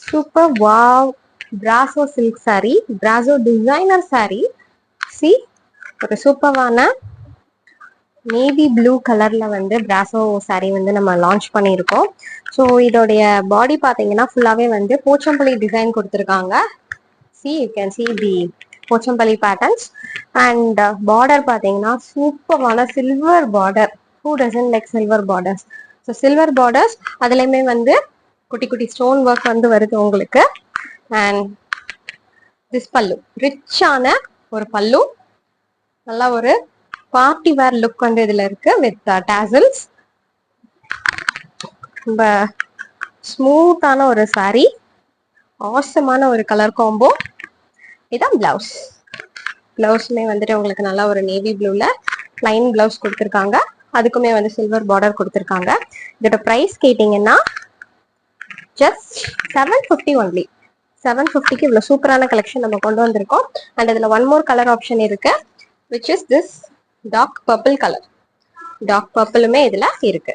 Super wow brasso silk sorry, brasso designer sorry. C ஒரு சூப்பரான navy blue கலர்ல வந்து பிராசோ சாரி வந்து நம்ம லான்ச் பண்ணியிருக்கோம். ஸோ இதோடைய பாடி பார்த்தீங்கன்னா ஃபுல்லாகவே வந்து போச்சம்பள்ளி டிசைன் கொடுத்துருக்காங்க. C you can see the Pochampalli patterns. And border பார்த்தீங்கன்னா சூப்பரான silver border. Who doesn't like silver borders? So silver borders அதுலேயுமே வந்து குட்டி குட்டி ஸ்டோன் ஒர்க் வந்து வருது உங்களுக்கு. அண்ட் திஸ் பல்லு ரிச்சான ஒரு பல்லு, நல்லா ஒரு பார்ட்டி வேர் லுக் வந்து இதுல இருக்கு வித் டாசல்ஸ். ரொம்ப ஸ்மூத்தான ஒரு சாரி, ஆசமான ஒரு கலர் காம்போ. இதான் பிளவுஸ். பிளவுஸ்மே வந்துட்டு உங்களுக்கு நல்லா ஒரு நேவி ப்ளூல லைன் பிளவுஸ் கொடுத்துருக்காங்க. அதுக்குமே வந்து சில்வர் பார்டர் கொடுத்துருக்காங்க. இதோட ப்ரைஸ் கேட்டிங்கன்னா ஜஸ்ட் 750 ஒன்லி. 750க்கு இவ்வளோ சூப்பரான கலெக்ஷன் நம்ம கொண்டு வந்திருக்கோம். அண்ட் இதில் ஒன் மோர் கலர் ஆப்ஷன் இருக்கு, which is this dark purple colour. Dark பர்பிளுமே இதில் இருக்கு.